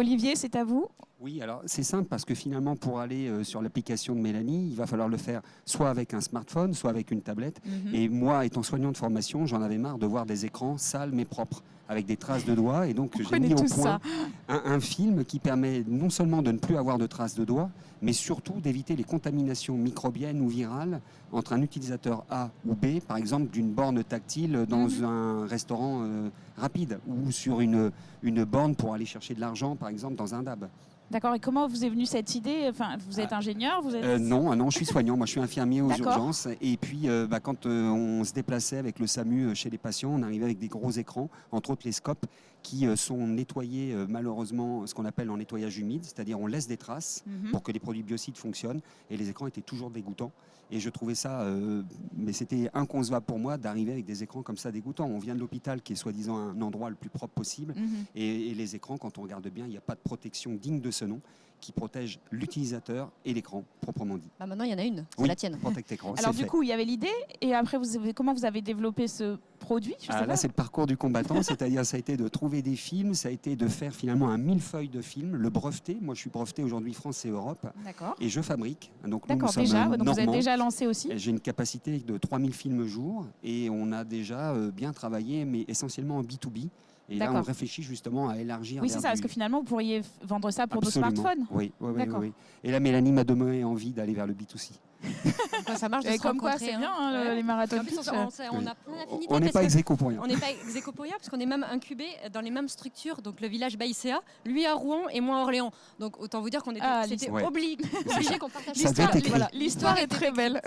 Olivier, c'est à vous. Oui, alors c'est simple parce que finalement, pour aller sur l'application de Mélanie, il va falloir le faire soit avec un smartphone, soit avec une tablette. Et moi, étant soignant de formation, j'en avais marre de voir des écrans sales mais propres, avec des traces de doigts. Et donc, j'ai mis au point un film qui permet non seulement de ne plus avoir de traces de doigts, mais surtout d'éviter les contaminations microbiennes ou virales entre un utilisateur A ou B, par exemple d'une borne tactile dans un restaurant rapide ou sur une borne pour aller chercher de l'argent, par exemple, dans un DAB. D'accord, et comment vous est venue cette idée? Enfin, vous êtes ingénieur, vous êtes... Non, je suis soignant. Moi, je suis infirmier aux urgences. Et puis, quand on se déplaçait avec le SAMU chez les patients, on arrivait avec des gros écrans, entre autres les scopes, qui sont nettoyés malheureusement, ce qu'on appelle en nettoyage humide, c'est-à-dire on laisse des traces pour que les produits biocides fonctionnent. Et les écrans étaient toujours dégoûtants. Et je trouvais ça, mais c'était inconcevable pour moi d'arriver avec des écrans comme ça dégoûtants. On vient de l'hôpital qui est soi-disant un endroit le plus propre possible. Et les écrans, quand on regarde bien, il n'y a pas de protection digne de ce nom qui protège l'utilisateur et l'écran, proprement dit. Bah maintenant, il y en a une, c'est la tienne. Protect Écran. Alors du coup, il y avait l'idée, et après, comment vous avez développé ce produit? Là, c'est le parcours du combattant, c'est-à-dire ça a été de trouver des films, ça a été de faire finalement un millefeuille de films, le breveter. Moi, je suis breveté aujourd'hui France et Europe, et je fabrique. Donc, d'accord, déjà, donc vous êtes déjà lancé aussi. J'ai une capacité de 3000 films jour, et on a déjà bien travaillé, mais essentiellement en B2B. Et là, on réfléchit justement à élargir. Oui, c'est ça, parce que finalement, vous pourriez vendre ça pour nos smartphones. Oui. Et là, Mélanie m'a donné envie d'aller vers le B2C. Ça marche de se comme quoi, c'est bien, les marathons. En plus, on a plein d'affinités. On n'est pas ex-aequo pour rien. On n'est pas ex-aequo pour rien, parce qu'on est même incubés dans les mêmes structures. Donc, le village Baïséa, lui à Rouen et moi à Orléans. Donc, autant vous dire qu'on était obligé qu'on partage l'histoire. L'histoire est très belle.